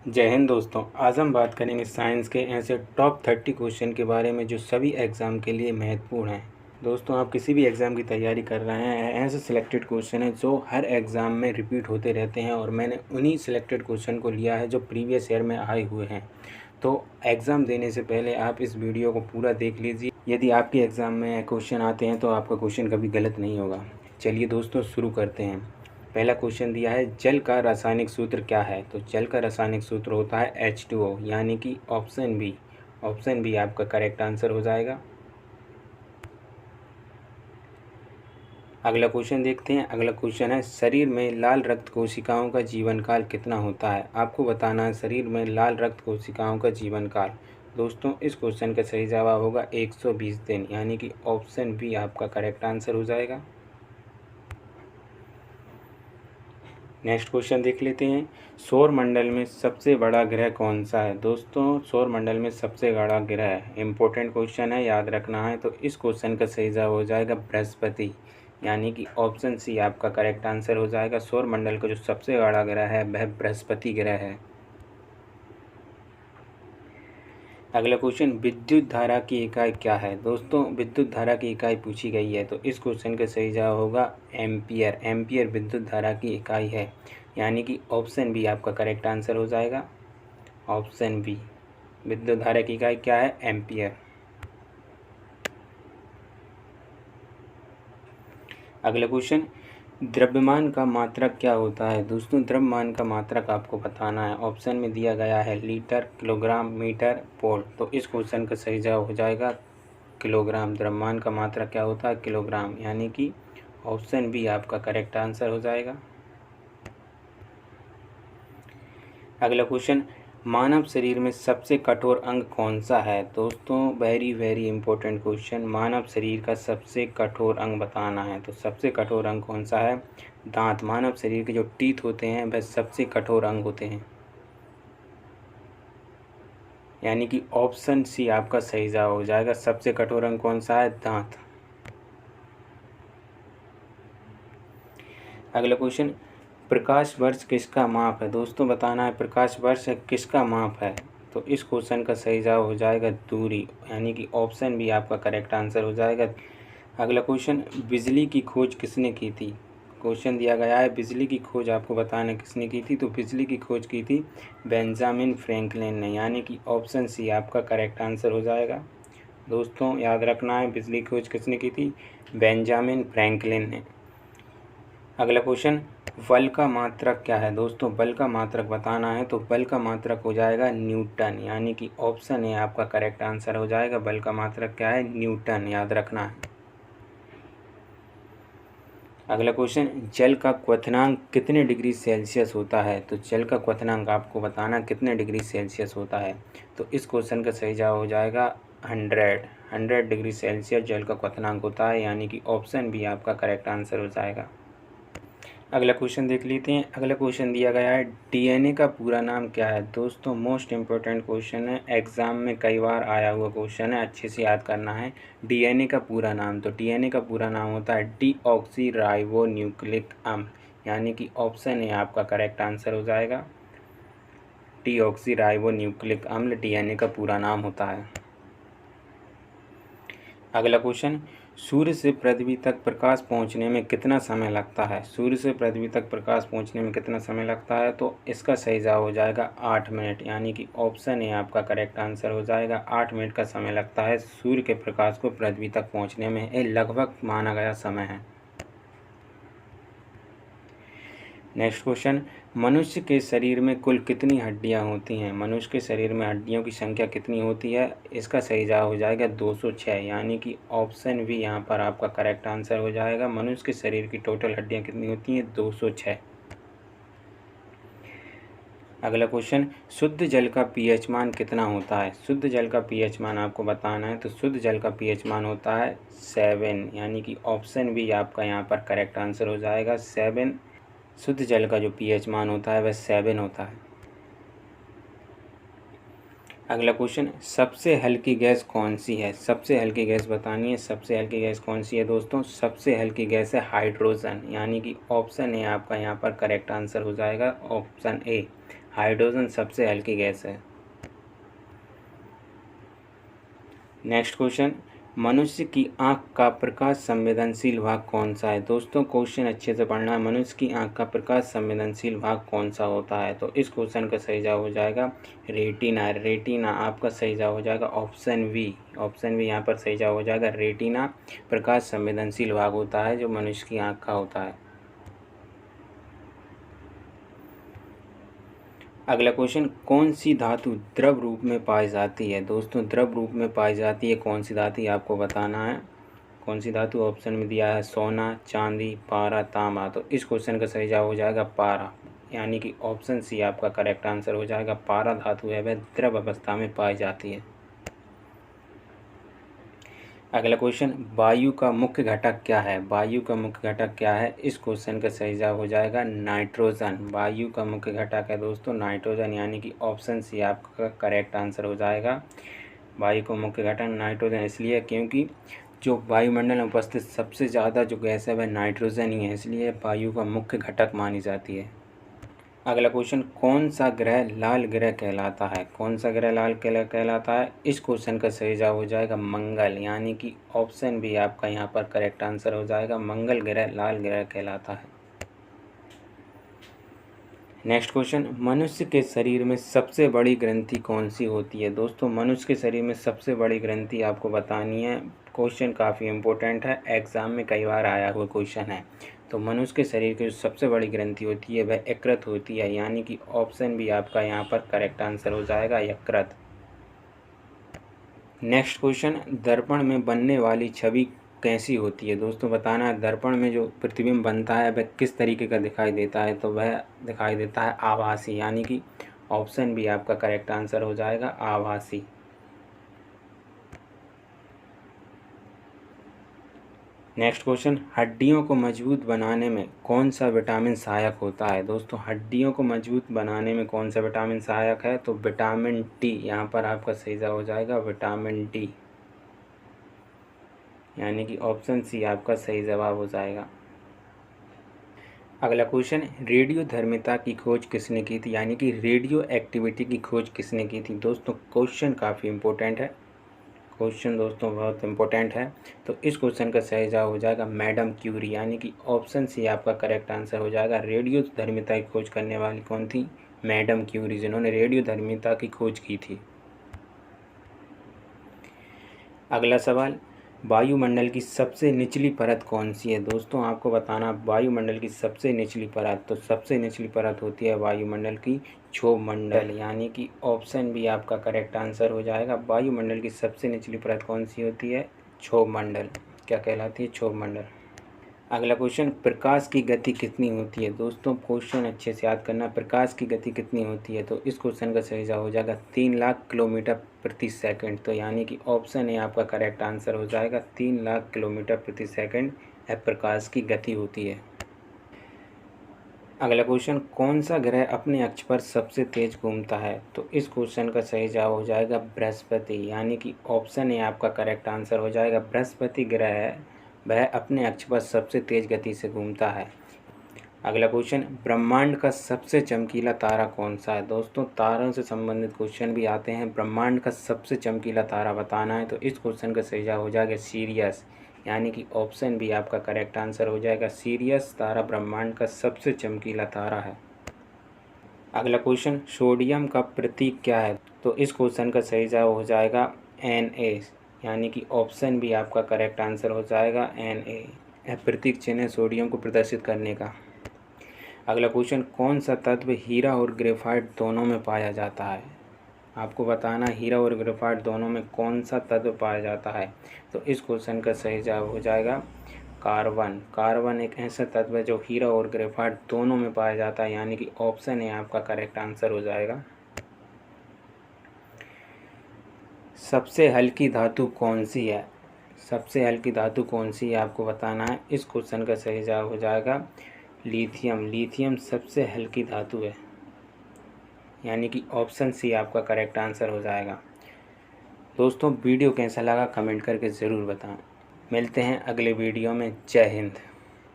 जय हिंद दोस्तों। आज हम बात करेंगे साइंस के ऐसे टॉप 30 क्वेश्चन के बारे में जो सभी एग्ज़ाम के लिए महत्वपूर्ण हैं। दोस्तों, आप किसी भी एग्ज़ाम की तैयारी कर रहे हैं, ऐसे सिलेक्टेड क्वेश्चन हैं जो हर एग्ज़ाम में रिपीट होते रहते हैं और मैंने उन्हीं सिलेक्टेड क्वेश्चन को लिया है जो प्रीवियस ईयर में आए हुए हैं। तो एग्ज़ाम देने से पहले आप इस वीडियो को पूरा देख लीजिए। यदि आपके एग्ज़ाम में क्वेश्चन आते हैं तो आपका क्वेश्चन कभी गलत नहीं होगा। चलिए दोस्तों, शुरू करते हैं। पहला क्वेश्चन दिया है, जल का रासायनिक सूत्र क्या है? तो जल का रासायनिक सूत्र होता है H2O, यानी कि ऑप्शन बी। ऑप्शन बी आपका करेक्ट आंसर हो जाएगा। अगला क्वेश्चन देखते हैं। अगला क्वेश्चन है, शरीर में लाल रक्त कोशिकाओं का जीवन काल कितना होता है? आपको बताना है शरीर में लाल रक्त कोशिकाओं का जीवन काल। दोस्तों, इस क्वेश्चन का सही जवाब होगा 120 दिन, यानी कि ऑप्शन बी आपका करेक्ट आंसर हो जाएगा। नेक्स्ट क्वेश्चन देख लेते हैं। सौर मंडल में सबसे बड़ा ग्रह कौन सा है? दोस्तों, सौर मंडल में सबसे बड़ा ग्रह इंपॉर्टेंट क्वेश्चन है, याद रखना है। तो इस क्वेश्चन का सही जवाब हो जाएगा बृहस्पति, यानी कि ऑप्शन सी आपका करेक्ट आंसर हो जाएगा। सौर मंडल का जो सबसे बड़ा ग्रह है वह बृहस्पति ग्रह है। अगला क्वेश्चन, विद्युत धारा की इकाई क्या है? दोस्तों, विद्युत धारा की इकाई पूछी गई है, तो इस क्वेश्चन का सही जवाब होगा एम्पियर। एम्पियर विद्युत धारा की इकाई है, यानी कि ऑप्शन बी आपका करेक्ट आंसर हो जाएगा। ऑप्शन बी, विद्युत धारा की इकाई क्या है? एम्पियर। अगला क्वेश्चन, द्रव्यमान का मात्रक क्या होता है? दोस्तों, द्रव्यमान का मात्रक आपको बताना है। ऑप्शन में दिया गया है लीटर, किलोग्राम, मीटर, पोल। तो इस क्वेश्चन का सही जवाब हो जाएगा किलोग्राम। द्रव्यमान का मात्रक क्या होता है? किलोग्राम, यानी कि ऑप्शन बी आपका करेक्ट आंसर हो जाएगा। अगला क्वेश्चन, मानव शरीर में सबसे कठोर अंग कौन सा है? दोस्तों, वेरी वेरी इंपॉर्टेंट क्वेश्चन। मानव शरीर का सबसे कठोर अंग बताना है, तो सबसे कठोर अंग कौन सा है? दांत। मानव शरीर के जो टीथ होते हैं वह सबसे कठोर अंग होते हैं, यानी कि ऑप्शन सी आपका सही जवाब हो जाएगा। सबसे कठोर अंग कौन सा है? दांत। अगला क्वेश्चन, प्रकाश वर्ष किसका माप है? दोस्तों, बताना है प्रकाश वर्ष किसका माप है? तो इस क्वेश्चन का सही जवाब हो जाएगा दूरी, यानी कि ऑप्शन बी आपका करेक्ट आंसर हो जाएगा। अगला क्वेश्चन, बिजली की खोज किसने की थी? क्वेश्चन दिया गया है बिजली की खोज आपको बताना किसने की थी? तो बिजली की खोज की थी बेंजामिन फ्रैंकलिन ने, यानी कि ऑप्शन सी आपका करेक्ट आंसर हो जाएगा। दोस्तों, याद रखना है बिजली की खोज किसने की थी? बेंजामिन फ्रैंकलिन ने। अगला क्वेश्चन, बल का मात्रक क्या है? दोस्तों, बल का मात्रक बताना है, तो बल का मात्रक हो जाएगा न्यूटन, यानी कि ऑप्शन ए आपका करेक्ट आंसर हो जाएगा। बल का मात्रक क्या है? न्यूटन, याद रखना है। अगला क्वेश्चन, जल का क्वथनांक कितने डिग्री सेल्सियस होता है? तो जल का क्वथनांक आपको बताना कितने डिग्री सेल्सियस होता है। तो इस क्वेश्चन का सही जवाब हो जाएगा 100 डिग्री सेल्सियस जल का क्वथनांक होता है, यानी कि ऑप्शन बी आपका करेक्ट आंसर हो जाएगा। अगला क्वेश्चन देख लेते हैं। अगला क्वेश्चन दिया गया है, डीएनए का पूरा नाम क्या है? दोस्तों, मोस्ट इम्पोर्टेंट क्वेश्चन है, एग्जाम में कई बार आया हुआ क्वेश्चन है, अच्छे से याद करना है। डीएनए का पूरा नाम, तो डीएनए का पूरा नाम होता है डीऑक्सी राइबो न्यूक्लिक अम्ल, यानी कि ऑप्शन ए आपका करेक्ट आंसर हो जाएगा। डीऑक्सी राइबो न्यूक्लिक अम्ल डीएनए का पूरा नाम होता है। अगला क्वेश्चन, सूर्य से पृथ्वी तक प्रकाश पहुंचने में कितना समय लगता है? सूर्य से पृथ्वी तक प्रकाश पहुंचने में कितना समय लगता है? तो इसका सही जवाब हो जाएगा 8 मिनट, यानी कि ऑप्शन ए आपका करेक्ट आंसर हो जाएगा। 8 मिनट का समय लगता है सूर्य के प्रकाश को पृथ्वी तक पहुंचने में, ये लगभग माना गया समय है। नेक्स्ट क्वेश्चन, मनुष्य के शरीर में कुल कितनी हड्डियां होती हैं? मनुष्य के शरीर में हड्डियों की संख्या कितनी होती है? इसका सही जवाब हो जाएगा 206, यानी कि ऑप्शन बी यहाँ पर आपका करेक्ट आंसर हो जाएगा। मनुष्य के शरीर की टोटल हड्डियां कितनी होती हैं? 206। अगला क्वेश्चन, शुद्ध जल का पीएच मान कितना होता है? शुद्ध जल का पीएच मान आपको बताना है, तो शुद्ध जल का पीएच मान होता है 7, यानी कि ऑप्शन बी आपका यहाँ पर करेक्ट आंसर हो जाएगा 7। शुद्ध जल का जो पीएच मान होता है वह 7 होता है। अगला क्वेश्चन, सबसे हल्की गैस कौन सी है? सबसे हल्की गैस बतानी है। सबसे हल्की गैस कौन सी है? दोस्तों, सबसे हल्की गैस है हाइड्रोजन, यानी कि ऑप्शन ए आपका यहाँ पर करेक्ट आंसर हो जाएगा। ऑप्शन ए हाइड्रोजन सबसे हल्की गैस है। नेक्स्ट क्वेश्चन, मनुष्य की आँख का प्रकाश संवेदनशील भाग कौन सा है? दोस्तों क्वेश्चन अच्छे से पढ़ना है। मनुष्य की आँख का प्रकाश संवेदनशील भाग कौन सा होता है? तो इस क्वेश्चन का सही जवाब हो जाएगा रेटिना। रेटिना आपका सही जवाब हो जाएगा ऑप्शन बी। ऑप्शन बी यहाँ पर सही जवाब हो जाएगा। रेटिना प्रकाश संवेदनशील भाग होता है जो मनुष्य की आँख का होता है। अगला क्वेश्चन, कौन सी धातु द्रव रूप में पाई जाती है? दोस्तों द्रव रूप में पाई जाती है कौन सी धातु आपको बताना है। कौन सी धातु? ऑप्शन में दिया है सोना, चांदी, पारा, तांबा। तो इस क्वेश्चन का सही जवाब हो जाएगा पारा, यानी कि ऑप्शन सी आपका करेक्ट आंसर हो जाएगा। पारा धातु है वह द्रव अवस्था में पाई जाती है। अगला क्वेश्चन, वायु का मुख्य घटक क्या है? वायु का मुख्य घटक क्या है? इस क्वेश्चन का सही जवाब हो जाएगा नाइट्रोजन। वायु का मुख्य घटक है दोस्तों नाइट्रोजन, यानी कि ऑप्शन सी आपका करेक्ट आंसर हो जाएगा। वायु का मुख्य घटक नाइट्रोजन इसलिए क्योंकि जो वायुमंडल में उपस्थित सबसे ज़्यादा जो गैस है वह नाइट्रोजन ही है, इसलिए वायु का मुख्य घटक मानी जाती है। अगला क्वेश्चन, कौन सा ग्रह लाल ग्रह कहलाता है? कौन सा ग्रह लाल ग्रह कहलाता है? इस क्वेश्चन का सही जवाब हो जाएगा मंगल, यानी कि ऑप्शन बी आपका यहाँ पर करेक्ट आंसर हो जाएगा। मंगल ग्रह लाल ग्रह कहलाता है। नेक्स्ट क्वेश्चन, मनुष्य के शरीर में सबसे बड़ी ग्रंथि कौन सी होती है? दोस्तों मनुष्य के शरीर में सबसे बड़ी ग्रंथि आपको बतानी है। क्वेश्चन काफ़ी इंपॉर्टेंट है, एग्जाम में कई बार आया हुआ क्वेश्चन है। तो मनुष्य के शरीर की जो सबसे बड़ी ग्रंथि होती है वह यकृत होती है, यानी कि ऑप्शन भी आपका यहाँ पर करेक्ट आंसर हो जाएगा यकृत। नेक्स्ट क्वेश्चन, दर्पण में बनने वाली छवि कैसी होती है? दोस्तों बताना है दर्पण में जो प्रतिबिंब बनता है वह किस तरीके का दिखाई देता है? तो वह दिखाई देता है आभासी, यानी कि ऑप्शन बी आपका करेक्ट आंसर हो जाएगा आभासी। नेक्स्ट क्वेश्चन, हड्डियों को मजबूत बनाने में कौन सा विटामिन सहायक होता है? दोस्तों हड्डियों को मजबूत बनाने में कौन सा विटामिन सहायक है? तो विटामिन डी यहाँ पर आपका सही जवाब हो जाएगा विटामिन डी, यानी कि ऑप्शन सी आपका सही जवाब हो जाएगा। अगला क्वेश्चन, रेडियो धर्मिता की खोज किसने की थी? यानी कि रेडियो एक्टिविटी की खोज किसने की थी? दोस्तों क्वेश्चन काफ़ी इंपॉर्टेंट है। क्वेश्चन दोस्तों बहुत इंपॉर्टेंट है। तो इस क्वेश्चन का सही जवाब हो जाएगा मैडम क्यूरी, यानी कि ऑप्शन सी आपका करेक्ट आंसर हो जाएगा। रेडियो धर्मिता की खोज करने वाली कौन थी? मैडम क्यूरी, जिन्होंने रेडियो धर्मिता की खोज की थी। अगला सवाल, वायुमंडल की सबसे निचली परत कौन सी है? दोस्तों आपको बताना वायुमंडल की सबसे निचली परत, तो सबसे निचली परत होती है वायुमंडल की क्षोभमंडल, यानी कि ऑप्शन बी आपका करेक्ट आंसर हो जाएगा। वायुमंडल की सबसे निचली परत कौन सी होती है? क्षोभमंडल। क्या कहलाती है? क्षोभमंडल। अगला क्वेश्चन, प्रकाश की गति कितनी होती है? दोस्तों क्वेश्चन अच्छे से याद करना, प्रकाश की गति कितनी होती है? तो इस क्वेश्चन का सही जवाब हो जाएगा 3 लाख किलोमीटर प्रति सेकंड। तो यानी कि ऑप्शन ए आपका करेक्ट आंसर हो जाएगा 3 लाख किलोमीटर प्रति सेकंड प्रकाश की गति होती है। अगला क्वेश्चन, कौन सा ग्रह अपने अक्ष पर सबसे तेज घूमता है? तो इस क्वेश्चन का सही जवाब हो जाएगा बृहस्पति, यानी कि ऑप्शन ए आपका करेक्ट आंसर हो जाएगा। बृहस्पति ग्रह है वह अपने अक्ष पर सबसे तेज गति से घूमता है। अगला क्वेश्चन, ब्रह्मांड का सबसे चमकीला तारा कौन सा है? दोस्तों तारों से संबंधित क्वेश्चन भी आते हैं। ब्रह्मांड का सबसे चमकीला तारा बताना है, तो इस क्वेश्चन का सही जवाब हो जाएगा सीरियस, यानी कि ऑप्शन बी आपका करेक्ट आंसर हो जाएगा। सीरियस तारा ब्रह्मांड का सबसे चमकीला तारा है। अगला क्वेश्चन, सोडियम का प्रतीक क्या है? तो इस क्वेश्चन का सही जवाब हो जाएगा Na, यानी कि ऑप्शन बी आपका करेक्ट आंसर हो जाएगा Na। प्रतीक चिन्ह है सोडियम को प्रदर्शित करने का। अगला क्वेश्चन, कौन सा तत्व हीरा और ग्रेफाइट दोनों में पाया जाता है? आपको बताना हीरा और ग्रेफाइट दोनों में कौन सा तत्व पाया जाता है? तो इस क्वेश्चन का सही जवाब हो जाएगा कार्बन। कार्बन एक ऐसा तत्व है जो हीरा और ग्रेफाइट दोनों में पाया जाता है, यानी कि ऑप्शन ए आपका करेक्ट आंसर हो जाएगा। सबसे हल्की धातु कौन सी है? सबसे हल्की धातु कौन सी है आपको बताना है। इस क्वेश्चन का सही जवाब हो जाएगा लिथियम। लिथियम सबसे हल्की धातु है, यानी कि ऑप्शन सी आपका करेक्ट आंसर हो जाएगा। दोस्तों वीडियो कैसा लगा कमेंट करके ज़रूर बताएं। मिलते हैं अगले वीडियो में। जय हिंद।